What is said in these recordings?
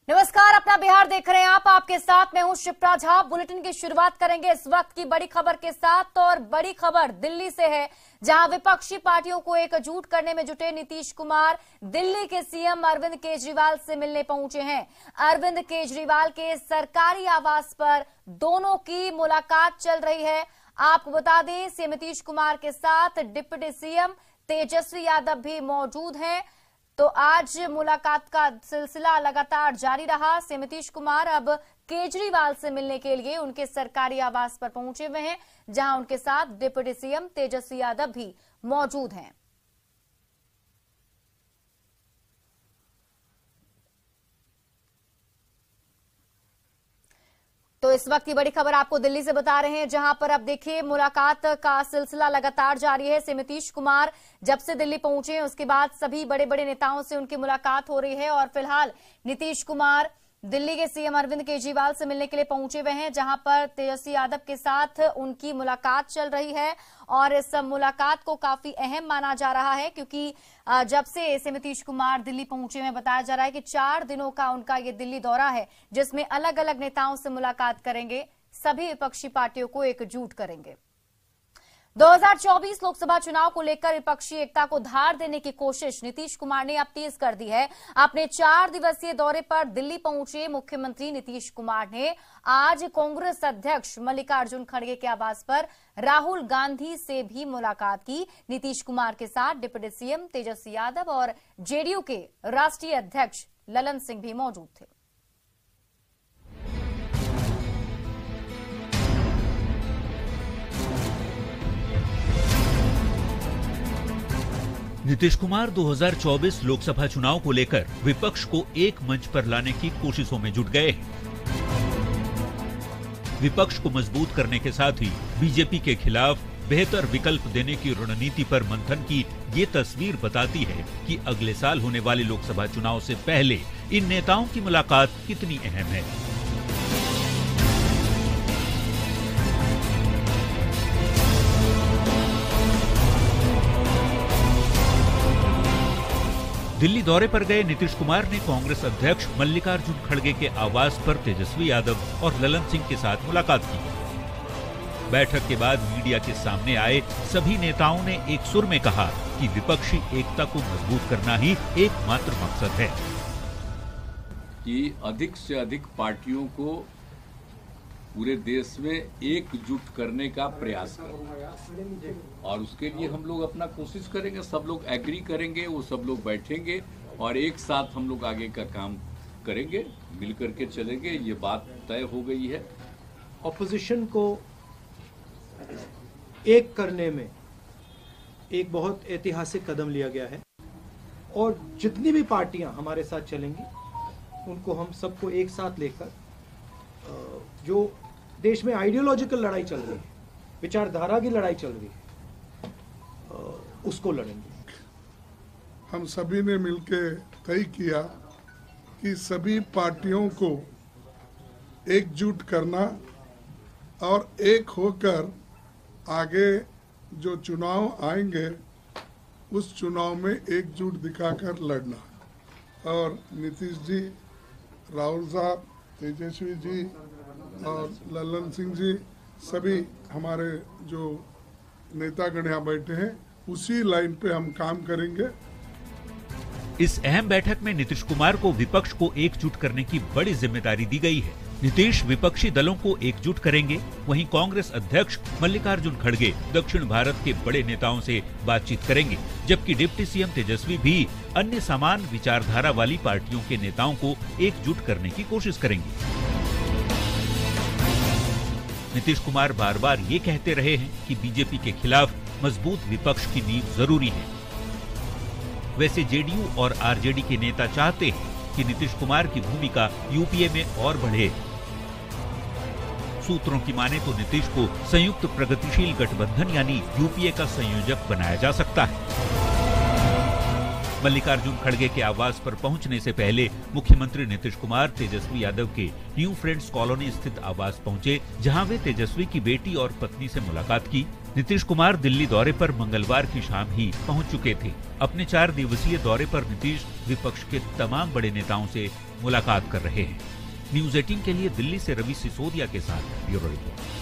नमस्कार, अपना बिहार देख रहे हैं आप। आपके साथ मैं हूं शिप्रा झा। बुलेटिन की शुरुआत करेंगे इस वक्त की बड़ी खबर के साथ, और बड़ी खबर दिल्ली से है, जहां विपक्षी पार्टियों को एकजुट करने में जुटे नीतीश कुमार दिल्ली के सीएम अरविंद केजरीवाल से मिलने पहुंचे हैं। अरविंद केजरीवाल के सरकारी आवास पर दोनों की मुलाकात चल रही है। आपको बता दें, सीएम नीतीश कुमार के साथ डिप्टी सीएम तेजस्वी यादव भी मौजूद हैं। तो आज मुलाकात का सिलसिला लगातार जारी रहा। सीएम नीतीश कुमार अब केजरीवाल से मिलने के लिए उनके सरकारी आवास पर पहुंचे हुए हैं, जहां उनके साथ डिप्टी सीएम तेजस्वी यादव भी मौजूद हैं। तो इस वक्त की बड़ी खबर आपको दिल्ली से बता रहे हैं, जहां पर अब देखिए मुलाकात का सिलसिला लगातार जारी है। सीएम नीतीश कुमार जब से दिल्ली पहुंचे हैं उसके बाद सभी बड़े बड़े नेताओं से उनकी मुलाकात हो रही है, और फिलहाल नीतीश कुमार दिल्ली के सीएम अरविंद केजरीवाल से मिलने के लिए पहुंचे हुए हैं, जहां पर तेजस्वी यादव के साथ उनकी मुलाकात चल रही है। और इस मुलाकात को काफी अहम माना जा रहा है, क्योंकि जब से सीएम नीतीश कुमार दिल्ली पहुंचे हैं, बताया जा रहा है कि 4 दिनों का उनका ये दिल्ली दौरा है, जिसमें अलग अलग नेताओं से मुलाकात करेंगे, सभी विपक्षी पार्टियों को एकजुट करेंगे। 2024 लोकसभा चुनाव को लेकर विपक्षी एकता को धार देने की कोशिश नीतीश कुमार ने अब तेज कर दी है। अपने 4 दिवसीय दौरे पर दिल्ली पहुंचे मुख्यमंत्री नीतीश कुमार ने आज कांग्रेस अध्यक्ष मल्लिकार्जुन खड़गे के आवास पर राहुल गांधी से भी मुलाकात की। नीतीश कुमार के साथ डिप्टी सीएम तेजस्वी यादव और जेडीयू के राष्ट्रीय अध्यक्ष ललन सिंह भी मौजूद थे। नीतीश कुमार 2024 लोकसभा चुनाव को लेकर विपक्ष को एक मंच पर लाने की कोशिशों में जुट गए हैं। विपक्ष को मजबूत करने के साथ ही बीजेपी के खिलाफ बेहतर विकल्प देने की रणनीति पर मंथन की ये तस्वीर बताती है कि अगले साल होने वाले लोकसभा चुनाव से पहले इन नेताओं की मुलाकात कितनी अहम है। दिल्ली दौरे पर गए नीतीश कुमार ने कांग्रेस अध्यक्ष मल्लिकार्जुन खड़गे के आवास पर तेजस्वी यादव और ललन सिंह के साथ मुलाकात की। बैठक के बाद मीडिया के सामने आए सभी नेताओं ने एक सुर में कहा कि विपक्षी एकता को मजबूत करना ही एकमात्र मकसद है कि अधिक से अधिक पार्टियों को पूरे देश में एकजुट करने का प्रयास करें, और उसके लिए हम लोग अपना कोशिश करेंगे। सब लोग एग्री करेंगे, वो सब लोग बैठेंगे और एक साथ हम लोग आगे का काम करेंगे, मिल करके चलेंगे। ये बात तय हो गई है। ऑपोजिशन को एक करने में एक बहुत ऐतिहासिक कदम लिया गया है, और जितनी भी पार्टियां हमारे साथ चलेंगी उनको हम सबको एक साथ लेकर जो देश में आइडियोलॉजिकल लड़ाई चल रही है, विचारधारा की लड़ाई चल रही है, उसको लड़ेंगे। हम सभी ने मिलकर तय किया कि सभी पार्टियों को एकजुट करना और एक होकर आगे जो चुनाव आएंगे उस चुनाव में एकजुट दिखाकर लड़ना। और नीतीश जी, राहुल साहब, तेजस्वी जी और ललन सिंह जी, सभी हमारे जो नेतागण यहाँ बैठे हैं, उसी लाइन पे हम काम करेंगे। इस अहम बैठक में नीतीश कुमार को विपक्ष को एकजुट करने की बड़ी जिम्मेदारी दी गई है। नीतीश विपक्षी दलों को एकजुट करेंगे, वहीं कांग्रेस अध्यक्ष मल्लिकार्जुन खड़गे दक्षिण भारत के बड़े नेताओं से बातचीत करेंगे, जबकि डिप्टी सीएम तेजस्वी भी अन्य समान विचारधारा वाली पार्टियों के नेताओं को एकजुट करने की कोशिश करेंगे। नीतीश कुमार बार बार ये कहते रहे हैं कि बीजेपी के खिलाफ मजबूत विपक्ष की नींव जरूरी है। वैसे जेडीयू और आरजेडी के नेता चाहते हैं कि नीतीश कुमार की भूमिका यूपीए में और बढ़े। सूत्रों की माने तो नीतीश को संयुक्त प्रगतिशील गठबंधन यानी यूपीए का संयोजक बनाया जा सकता है। मल्लिकार्जुन खड़गे के आवास पर पहुंचने से पहले मुख्यमंत्री नीतीश कुमार तेजस्वी यादव के न्यू फ्रेंड्स कॉलोनी स्थित आवास पहुंचे, जहां वे तेजस्वी की बेटी और पत्नी से मुलाकात की। नीतीश कुमार दिल्ली दौरे पर मंगलवार की शाम ही पहुंच चुके थे। अपने 4 दिवसीय दौरे पर नीतीश विपक्ष के तमाम बड़े नेताओं से मुलाकात कर रहे हैं। न्यूज 18 के लिए दिल्ली से रवि सिसोदिया के साथ ब्यूरो रिपोर्ट।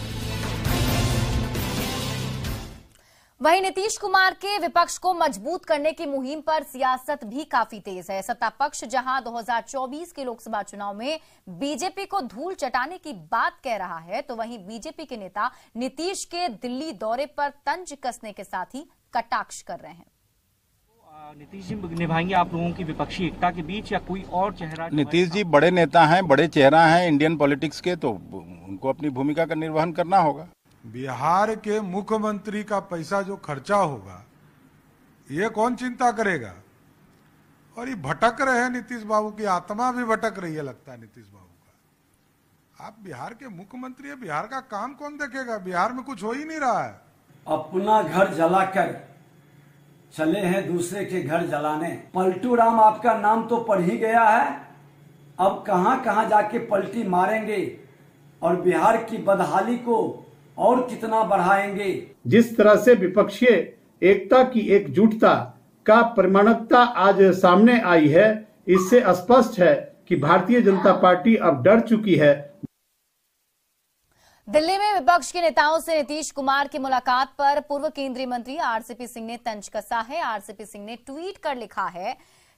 वहीं नीतीश कुमार के विपक्ष को मजबूत करने की मुहिम पर सियासत भी काफी तेज है। सत्ता पक्ष जहां 2024 के लोकसभा चुनाव में बीजेपी को धूल चटाने की बात कह रहा है, तो वहीं बीजेपी के नेता नीतीश के दिल्ली दौरे पर तंज कसने के साथ ही कटाक्ष कर रहे हैं। नीतीश जी निभाएंगे आप लोगों की विपक्षी एकता के बीच या कोई और चेहरा? नीतीश जी बड़े नेता हैं, बड़े चेहरा हैं इंडियन पॉलिटिक्स के, तो उनको अपनी भूमिका का निर्वहन करना होगा। बिहार के मुख्यमंत्री का पैसा जो खर्चा होगा ये कौन चिंता करेगा? और ये भटक रहे हैं, नीतीश बाबू की आत्मा भी भटक रही है लगता है नीतीश बाबू का। आप बिहार के मुख्यमंत्री है, बिहार का काम कौन देखेगा? बिहार में कुछ हो ही नहीं रहा है। अपना घर जलाकर चले हैं दूसरे के घर जलाने। पलटू राम आपका नाम तो पढ़ ही गया है, अब कहां कहां जाके पलटी मारेंगे और बिहार की बदहाली को और कितना बढ़ाएंगे। जिस तरह से विपक्षीय एकता की एकजुटता का प्रमाणिकता आज सामने आई है, इससे स्पष्ट है कि भारतीय जनता पार्टी अब डर चुकी है। दिल्ली में विपक्ष के नेताओं से नीतीश कुमार की मुलाकात पर पूर्व केंद्रीय मंत्री आरसीपी सिंह ने तंज कसा है। आरसीपी सिंह ने ट्वीट कर लिखा है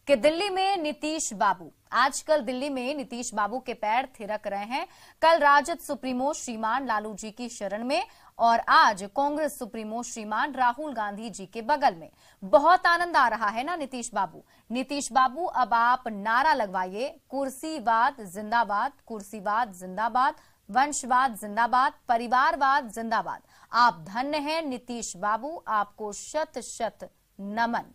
कि दिल्ली में नीतीश बाबू, आजकल दिल्ली में नीतीश बाबू के पैर थिरक रहे हैं। कल राजद सुप्रीमो श्रीमान लालू जी की शरण में और आज कांग्रेस सुप्रीमो श्रीमान राहुल गांधी जी के बगल में। बहुत आनंद आ रहा है ना नीतीश बाबू? नीतीश बाबू अब आप नारा लगवाइए, कुर्सीवाद जिंदाबाद, कुर्सीवाद जिंदाबाद, वंशवाद जिंदाबाद, परिवारवाद जिंदाबाद। आप धन्य हैं नीतीश बाबू, आपको शत शत नमन।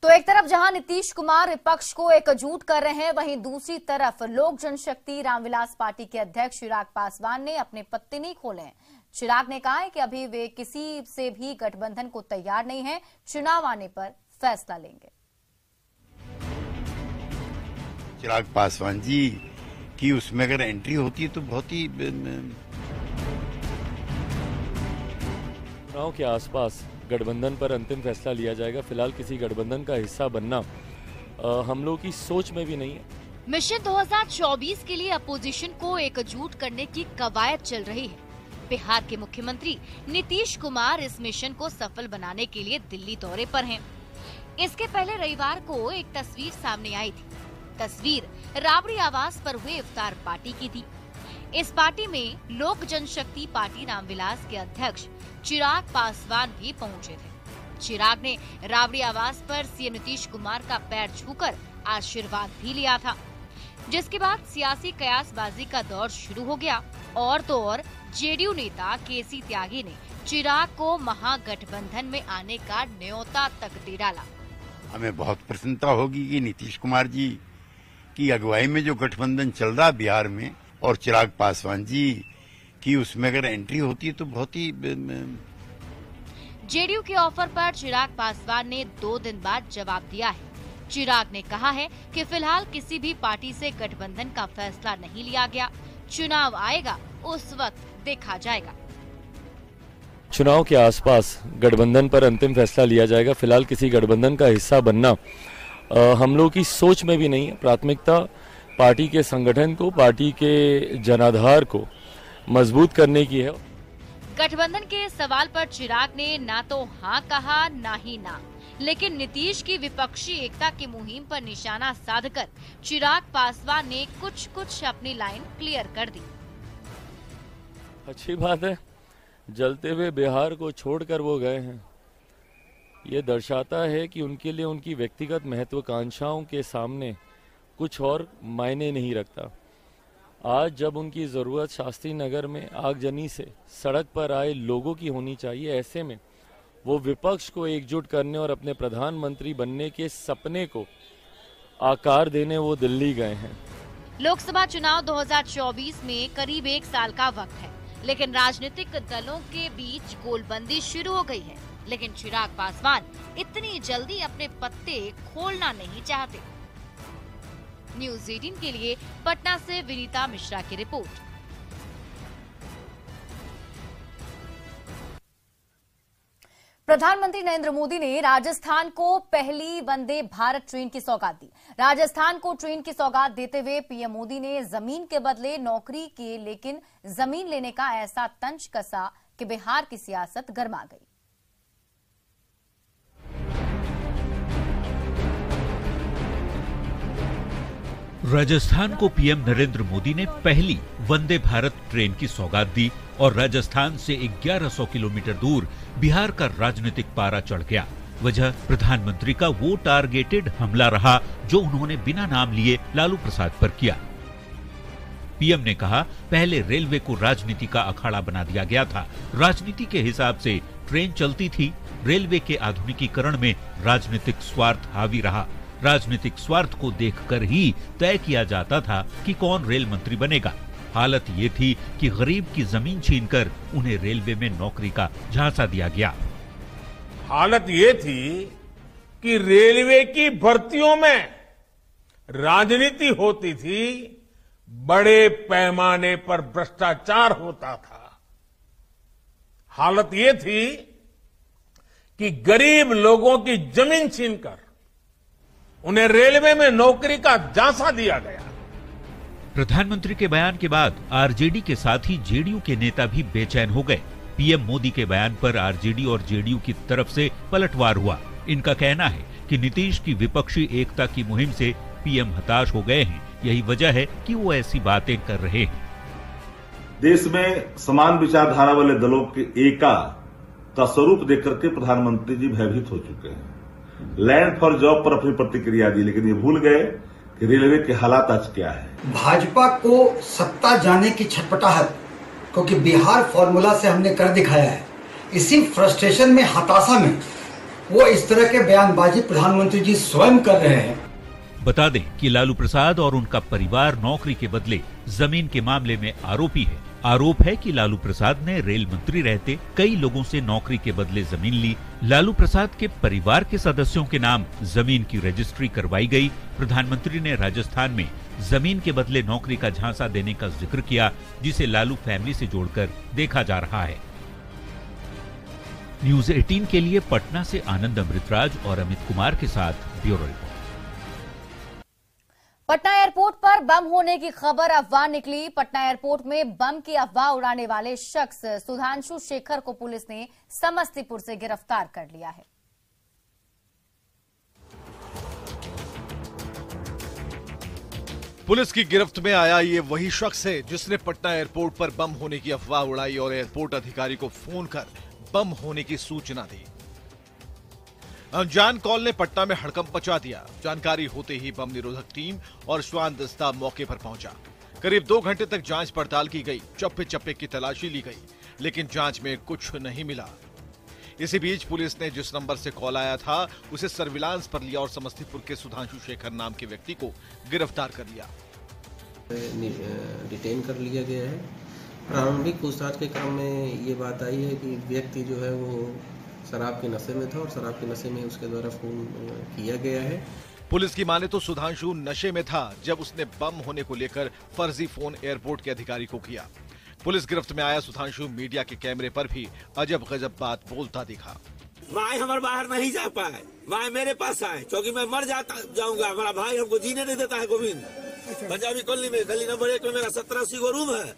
तो एक तरफ जहां नीतीश कुमार विपक्ष को एकजुट कर रहे हैं, वहीं दूसरी तरफ लोक जनशक्ति रामविलास पार्टी के अध्यक्ष चिराग पासवान ने अपने पत्ते नहीं खोले हैं। चिराग ने कहा है कि अभी वे किसी से भी गठबंधन को तैयार नहीं है, चुनाव आने पर फैसला लेंगे। चिराग पासवान जी की उसमें अगर एंट्री होती है तो बहुत ही चुनाव के आसपास गठबंधन पर अंतिम फैसला लिया जाएगा। फिलहाल किसी गठबंधन का हिस्सा बनना हम लोग की सोच में भी नहीं है। मिशन 2024 के लिए अपोजिशन को एकजुट करने की कवायद चल रही है। बिहार के मुख्यमंत्री नीतीश कुमार इस मिशन को सफल बनाने के लिए दिल्ली दौरे पर हैं। इसके पहले रविवार को एक तस्वीर सामने आई थी। तस्वीर राबड़ी आवास पर हुए इफ्तार पार्टी की थी। इस पार्टी में लोक जनशक्ति पार्टी रामविलास के अध्यक्ष चिराग पासवान भी पहुंचे थे। चिराग ने राबड़ी आवास पर सीएम नीतीश कुमार का पैर छूकर आशीर्वाद भी लिया था, जिसके बाद सियासी कयासबाजी का दौर शुरू हो गया। और तो और जेडीयू नेता केसी त्यागी ने चिराग को महागठबंधन में आने का न्योता तक दे डाला। हमें बहुत प्रसन्नता होगी कि नीतीश कुमार जी की अगुवाई में जो गठबंधन चल रहा बिहार में, और चिराग पासवान जी की उसमें अगर एंट्री होती है तो बहुत ही। जेडीयू के ऑफर पर चिराग पासवान ने 2 दिन बाद जवाब दिया है। चिराग ने कहा है कि फिलहाल किसी भी पार्टी से गठबंधन का फैसला नहीं लिया गया, चुनाव आएगा उस वक्त देखा जाएगा। चुनाव के आसपास गठबंधन पर अंतिम फैसला लिया जाएगा। फिलहाल किसी गठबंधन का हिस्सा बनना हम लोग की सोच में भी नहीं है। प्राथमिकता पार्टी के संगठन को, पार्टी के जनाधार को मजबूत करने की है। गठबंधन के सवाल पर चिराग ने ना तो हाँ कहा ना ही ना, लेकिन नीतीश की विपक्षी एकता की मुहिम पर निशाना साधकर चिराग पासवान ने कुछ अपनी लाइन क्लियर कर दी। अच्छी बात है, जलते हुए बिहार को छोड़कर वो गए हैं। ये दर्शाता है कि उनके लिए उनकी व्यक्तिगत महत्वाकांक्षाओं के सामने कुछ और मायने नहीं रखता। आज जब उनकी जरूरत शास्त्री नगर में आगजनी से सड़क पर आए लोगों की होनी चाहिए, ऐसे में वो विपक्ष को एकजुट करने और अपने प्रधानमंत्री बनने के सपने को आकार देने वो दिल्ली गए हैं। लोकसभा चुनाव 2024 में करीब 1 साल का वक्त है, लेकिन राजनीतिक दलों के बीच गोलबंदी शुरू हो गई है। लेकिन चिराग पासवान इतनी जल्दी अपने पत्ते खोलना नहीं चाहते। न्यूज़ 18 के लिए पटना से विनीता मिश्रा की रिपोर्ट। प्रधानमंत्री नरेंद्र मोदी ने राजस्थान को पहली वंदे भारत ट्रेन की सौगात दी। राजस्थान को ट्रेन की सौगात देते हुए पीएम मोदी ने जमीन के बदले नौकरी की, लेकिन जमीन लेने का ऐसा तंज कसा कि बिहार की सियासत गर्मा गई। राजस्थान को पीएम नरेंद्र मोदी ने पहली वंदे भारत ट्रेन की सौगात दी और राजस्थान से 1100 किलोमीटर दूर बिहार का राजनीतिक पारा चढ़ गया। वजह प्रधानमंत्री का वो टारगेटेड हमला रहा जो उन्होंने बिना नाम लिए लालू प्रसाद पर किया। पीएम ने कहा, पहले रेलवे को राजनीति का अखाड़ा बना दिया गया था। राजनीति के हिसाब से ट्रेन चलती थी। रेलवे के आधुनिकीकरण में राजनीतिक स्वार्थ हावी रहा। राजनीतिक स्वार्थ को देखकर ही तय किया जाता था कि कौन रेल मंत्री बनेगा। हालत ये थी कि गरीब की जमीन छीनकर उन्हें रेलवे में नौकरी का झांसा दिया गया। हालत ये थी कि रेलवे की भर्तियों में राजनीति होती थी, बड़े पैमाने पर भ्रष्टाचार होता था। हालत ये थी कि गरीब लोगों की जमीन छीनकर उन्हें रेलवे में नौकरी का झांसा दिया गया। प्रधानमंत्री के बयान के बाद आरजेडी के साथ ही जेडीयू के नेता भी बेचैन हो गए। पीएम मोदी के बयान पर आरजेडी और जेडीयू की तरफ से पलटवार हुआ। इनका कहना है कि नीतीश की विपक्षी एकता की मुहिम से पीएम हताश हो गए हैं। यही वजह है कि वो ऐसी बातें कर रहे हैं। देश में समान विचारधारा वाले दलों की एका का स्वरूप देख करके प्रधानमंत्री जी भयभीत हो चुके हैं। लैंड फॉर जॉब पर अपनी प्रतिक्रिया दी, लेकिन ये भूल गए कि रेलवे के हालात आज क्या है। भाजपा को सत्ता जाने की छटपटाहट, क्योंकि बिहार फॉर्मूला से हमने कर दिखाया है, इसी फ्रस्ट्रेशन में, हताशा में वो इस तरह के बयानबाजी प्रधानमंत्री जी स्वयं कर रहे हैं। बता दें कि लालू प्रसाद और उनका परिवार नौकरी के बदले जमीन के मामले में आरोपी है। आरोप है कि लालू प्रसाद ने रेल मंत्री रहते कई लोगों से नौकरी के बदले जमीन ली। लालू प्रसाद के परिवार के सदस्यों के नाम जमीन की रजिस्ट्री करवाई गई। प्रधानमंत्री ने राजस्थान में जमीन के बदले नौकरी का झांसा देने का जिक्र किया, जिसे लालू फैमिली से जोड़कर देखा जा रहा है। न्यूज़ 18 के लिए पटना से आनंद अमृतराज और अमित कुमार के साथ ब्यूरो रिपोर्ट। पटना एयरपोर्ट पर बम होने की खबर अफवाह निकली। पटना एयरपोर्ट में बम की अफवाह उड़ाने वाले शख्स सुधांशु शेखर को पुलिस ने समस्तीपुर से गिरफ्तार कर लिया है। पुलिस की गिरफ्त में आया ये वही शख्स है जिसने पटना एयरपोर्ट पर बम होने की अफवाह उड़ाई और एयरपोर्ट अधिकारी को फोन कर बम होने की सूचना दी। अनजान कॉल ने पटना में हड़कंप मचा दिया। जानकारी होते ही बम निरोधक टीम और श्वान दस्ता मौके पर पहुंचा। करीब 2 घंटे तक जांच पड़ताल की गई, चप्पे चप्पे की तलाशी ली गई, लेकिन जांच में कुछ नहीं मिला। इसी बीच पुलिस ने जिस नंबर से कॉल आया था उसे सर्विलांस पर लिया और समस्तीपुर के सुधांशु शेखर नाम के व्यक्ति को गिरफ्तार कर लिया। डिटेन कर लिया गया है। प्रारंभिक पूछताछ के क्रम में ये बात आई है कि व्यक्ति जो है वो शराब के नशे में था और शराब के नशे में उसके द्वारा फोन किया गया है। पुलिस की माने तो सुधांशु नशे में था जब उसने बम होने को लेकर फर्जी फोन एयरपोर्ट के अधिकारी को किया। पुलिस गिरफ्त में आया सुधांशु मीडिया के कैमरे पर भी अजब गजब बात बोलता दिखा। भाई हमारे बाहर नहीं जा पाए, भाई मेरे पास आए क्योंकि मैं मर जाऊंगा। हमारा भाई हमको जीने नहीं देता है। गोविंद पंजाबी कॉलोनी में गली नंबर 1 में मेरा 70-80 गो रूम है।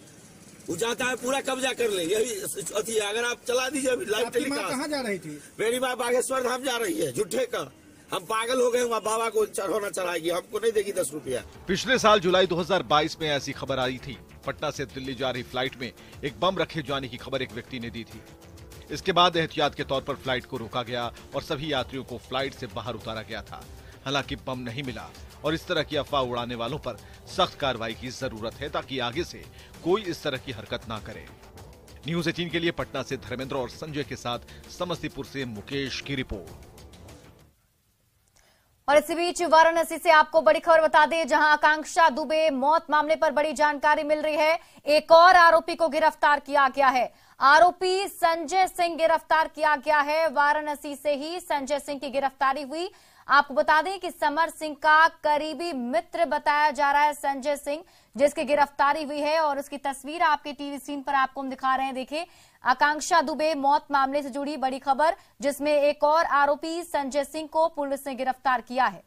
वो जाता है पूरा कब्जा कर ले। यही अथी अगर आप चला दीजिए अभी लाइव टेलीकास्ट। कहाँ जा रही थी? मेरी माँ बागेश्वर धाम जा रही है। झूठे का हम पागल हो गए। वहाँ बाबा को चढ़ाना चढ़ाएगी, हमको नहीं देगी 10 रुपया। पिछले साल जुलाई 2022 में ऐसी खबर आई थी। पटना से दिल्ली जा रही फ्लाइट में एक बम रखे जाने की खबर एक व्यक्ति ने दी थी। इसके बाद एहतियात के तौर पर फ्लाइट को रोका गया और सभी यात्रियों को फ्लाइट से बाहर उतारा गया था। हालांकि बम नहीं मिला और इस तरह की अफवाह उड़ाने वालों पर सख्त कार्रवाई की जरूरत है ताकि आगे से कोई इस तरह की हरकत ना करे। न्यूज़ 18 के लिए पटना से धर्मेंद्र और संजय के साथ समस्तीपुर से मुकेश की रिपोर्ट। और इसी बीच वाराणसी से आपको बड़ी खबर बता दें, जहां आकांक्षा दुबे मौत मामले पर बड़ी जानकारी मिल रही है। एक और आरोपी को गिरफ्तार किया गया है। आरोपी संजय सिंह गिरफ्तार किया गया है। वाराणसी से ही संजय सिंह की गिरफ्तारी हुई। आपको बता दें कि समर सिंह का करीबी मित्र बताया जा रहा है संजय सिंह, जिसकी गिरफ्तारी हुई है और उसकी तस्वीर आपके टीवी स्क्रीन पर आपको हम दिखा रहे हैं। देखिए, आकांक्षा दुबे मौत मामले से जुड़ी बड़ी खबर, जिसमें एक और आरोपी संजय सिंह को पुलिस ने गिरफ्तार किया है।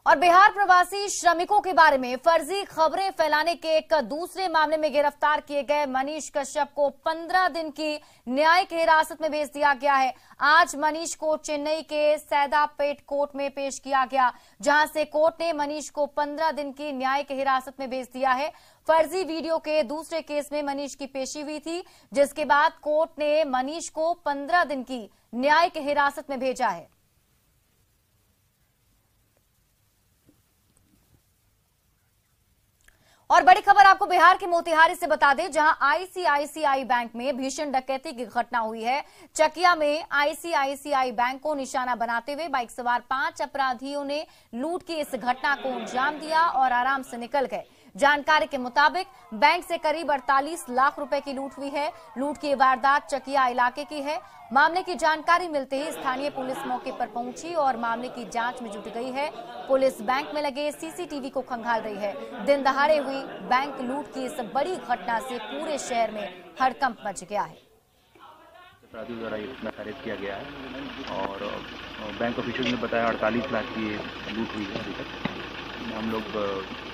और बिहार प्रवासी श्रमिकों के बारे में फर्जी खबरें फैलाने के एक दूसरे मामले में गिरफ्तार किए गए मनीष कश्यप को 15 दिन की न्यायिक हिरासत में भेज दिया गया है। आज मनीष को चेन्नई के सैदापेट कोर्ट में पेश किया गया, जहां से कोर्ट ने मनीष को 15 दिन की न्यायिक हिरासत में भेज दिया है। फर्जी वीडियो के दूसरे केस में मनीष की पेशी हुई थी, जिसके बाद कोर्ट ने मनीष को 15 दिन की न्यायिक हिरासत में भेजा है। और बड़ी खबर आपको बिहार के मोतिहारी से बता दें, जहां आईसीआईसीआई बैंक में भीषण डकैती की घटना हुई है। चकिया में आईसीआईसीआई बैंक को निशाना बनाते हुए बाइक सवार 5 अपराधियों ने लूट की इस घटना को अंजाम दिया और आराम से निकल गए। जानकारी के मुताबिक बैंक से करीब 48 लाख रुपए की लूट हुई है। लूट की वारदात चकिया इलाके की है। मामले की जानकारी मिलते ही स्थानीय पुलिस मौके पर पहुंची और मामले की जांच में जुट गई है। पुलिस बैंक में लगे सीसीटीवी को खंगाल रही है। दिन दहाड़े हुई बैंक लूट की इस बड़ी घटना से पूरे शहर में हड़कंप मच गया है। अपराधियों द्वारा ये घटना खारिज किया गया है और बैंक ऑफिशियल ने बताया 48 लाख की लूट हुई है। अभी तक हम लोग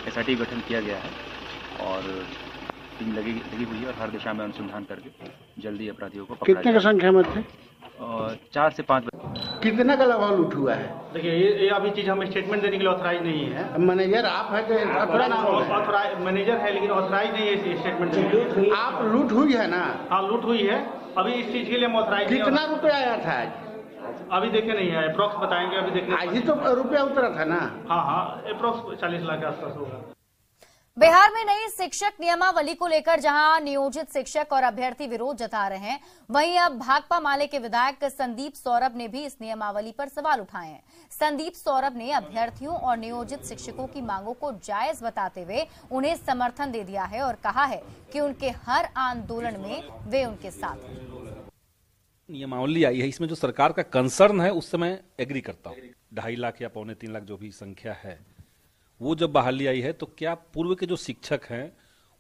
एसआईटी गठन किया गया है और टीम लगी हुई है और हर दिशा में अनुसंधान करके जल्दी अपराधियों को पकड़ा कितने की संख्या में थे? 4 से 5। कितना का लगभग लूट हुआ है? देखिए, ये अभी चीज हम स्टेटमेंट देने के लिए ऑथराइज नहीं है। मैनेजर आप है कि मैनेजर है, लेकिन ऑथराइज नहीं है स्टेटमेंट देने। आप लूट हुई है ना? हाँ, लूट हुई है। अभी इस चीज के लिए हम ऑथराइज। कितना रुपया आया था आज? अभी देखे नहीं है, अप्रोक्स बताएंगे। अभी देखने आज ही तो रुपया उतरा था ना? हाँ, अप्रोक्स 40 लाख के आसपास होगा। बिहार में नई शिक्षक नियमावली को लेकर जहां नियोजित शिक्षक और अभ्यर्थी विरोध जता रहे हैं, वहीं अब भाकपा माले के विधायक संदीप सौरभ ने भी इस नियमावली पर सवाल उठाए हैं। संदीप सौरभ ने अभ्यर्थियों और नियोजित शिक्षकों की मांगों को जायज बताते हुए उन्हें समर्थन दे दिया है और कहा है कि उनके हर आंदोलन में वे उनके साथ हैं। नियमावली आई है, इसमें जो सरकार का कंसर्न है उससे मैं एग्री करता हूँ। 2.5 लाख या 2.25 लाख जो भी संख्या है, वो जब बहाली आई है तो क्या पूर्व के जो शिक्षक हैं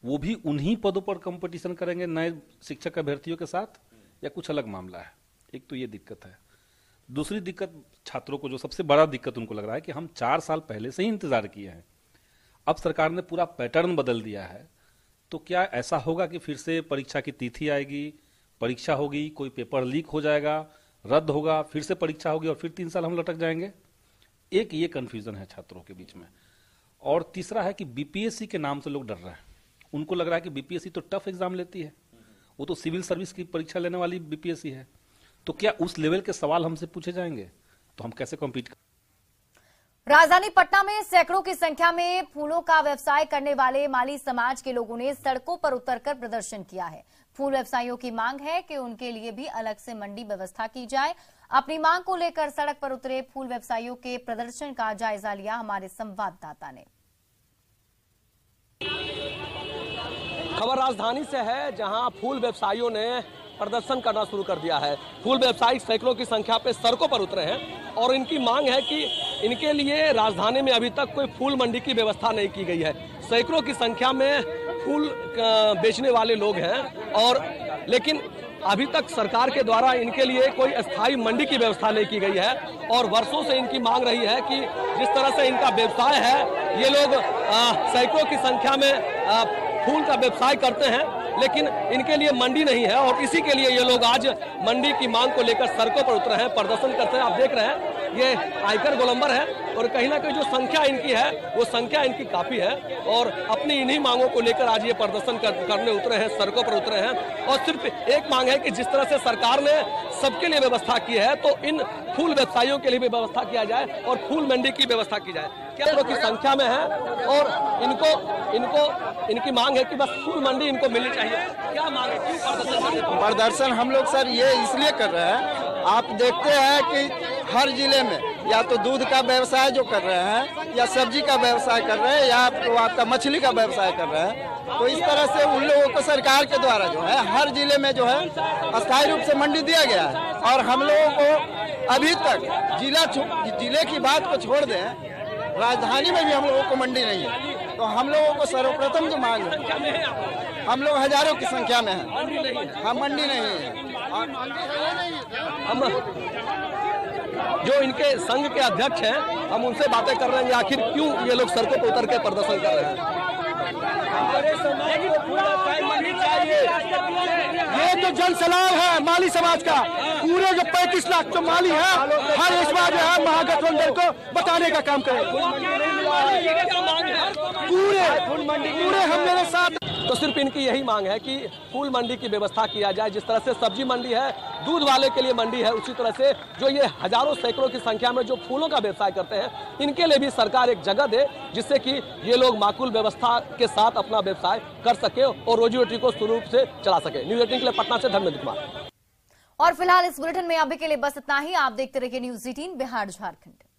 वो भी उन्हीं पदों पर कंपटीशन करेंगे नए शिक्षक अभ्यर्थियों के साथ, या कुछ अलग मामला है? एक तो ये दिक्कत है। दूसरी दिक्कत छात्रों को, जो सबसे बड़ा दिक्कत उनको लग रहा है कि हम 4 साल पहले से ही इंतजार किए हैं, अब सरकार ने पूरा पैटर्न बदल दिया है, तो क्या ऐसा होगा कि फिर से परीक्षा की तिथि आएगी, परीक्षा होगी, कोई पेपर लीक हो जाएगा, रद्द होगा, फिर से परीक्षा होगी और फिर 3 साल हम लटक जाएंगे? एक ये कंफ्यूजन है छात्रों के बीच में। और तीसरा है कि बीपीएससी के नाम से लोग डर रहे हैं। उनको लग रहा है कि बीपीएससी तो टफ एग्जाम लेती है, वो तो सिविल सर्विस की परीक्षा लेने वाली बीपीएससी है, तो क्या उस लेवल के सवाल हमसे पूछे जाएंगे तो हम कैसे कॉम्पीट करें? राजधानी पटना में सैकड़ों की संख्या में फूलों का व्यवसाय करने वाले माली समाज के लोगों ने सड़कों पर उतरकर प्रदर्शन किया है। फूल व्यवसायियों की मांग है कि उनके लिए भी अलग से मंडी व्यवस्था की जाए। अपनी मांग को लेकर सड़क पर उतरे फूल व्यवसायियों के प्रदर्शन का जायजा लिया हमारे संवाददाता ने। खबर राजधानी से है, जहां फूल व्यवसायियों ने प्रदर्शन करना शुरू कर दिया है। फूल व्यवसायी सैकड़ों की संख्या पे सड़कों पर उतरे हैं और इनकी मांग है कि इनके लिए राजधानी में अभी तक कोई फूल मंडी की व्यवस्था नहीं की गई है। सैकड़ों की संख्या में फूल बेचने वाले लोग हैं और लेकिन अभी तक सरकार के द्वारा इनके लिए कोई अस्थायी मंडी की व्यवस्था नहीं की गई है और वर्षों से इनकी मांग रही है कि जिस तरह से इनका व्यवसाय है, ये लोग सैकड़ों की संख्या में फूल का व्यवसाय करते हैं, लेकिन इनके लिए मंडी नहीं है और इसी के लिए ये लोग आज मंडी की मांग को लेकर सड़कों पर उतरे हैं, प्रदर्शन करते हैं। आप देख रहे हैं ये आयकर गोलंबर है और कहीं ना कहीं जो संख्या इनकी है वो संख्या इनकी काफी है और अपनी इन्हीं मांगों को लेकर आज ये प्रदर्शन करने उतरे हैं, सड़कों पर उतरे हैं। और सिर्फ एक मांग है कि जिस तरह से सरकार ने सबके लिए व्यवस्था की है तो इन फूल व्यवसायियों के लिए भी व्यवस्था किया जाए और फूल मंडी की व्यवस्था की जाए। क्या लोग की संख्या में है और इनकी मांग है कि बस फूल मंडी इनको मिलनी चाहिए। क्या मांग है? प्रदर्शन हम लोग सर ये इसलिए कर रहे हैं, आप देखते हैं कि हर जिले में या तो दूध का व्यवसाय जो कर रहे हैं या सब्जी का व्यवसाय कर रहे हैं या तो आपका मछली का व्यवसाय कर रहे हैं, तो इस तरह से उन लोगों को सरकार के द्वारा जो है हर जिले में जो है अस्थायी रूप से मंडी दिया गया है। और हम लोगों को अभी तक जिले की बात को छोड़ दें, राजधानी में भी हम लोगों को मंडी नहीं है। तो हम लोगों को सर्वप्रथम जो मांग है, हम लोग हजारों की संख्या में हैं, हम मंडी नहीं है। हम जो इनके संघ के अध्यक्ष हैं हम उनसे बातें कर रहे हैं आखिर क्यों ये लोग सड़कों पर उतर के प्रदर्शन कर रहे हैं। ये जो जन सलाह है माली समाज का, पूरे जो 35 लाख जो माली है हर इस बार जो है महागठबंधन को बताने का काम करें। पूरे हम मेरे साथ। तो सिर्फ इनकी यही मांग है कि फूल मंडी की व्यवस्था किया जाए। जिस तरह से सब्जी मंडी है, दूध वाले के लिए मंडी है, उसी तरह से जो ये हजारों सैकड़ों की संख्या में जो फूलों का व्यवसाय करते हैं इनके लिए भी सरकार एक जगह दे जिससे कि ये लोग माकूल व्यवस्था के साथ अपना व्यवसाय कर सके और रोजी रोटी को सुरूप से चला सके। न्यूज 18 के लिए पटना से धर्मेंद्र कुमार। और फिलहाल इस बुलेटिन में अभी के लिए बस इतना ही। आप देखते रहिए न्यूज 18 बिहार झारखंड।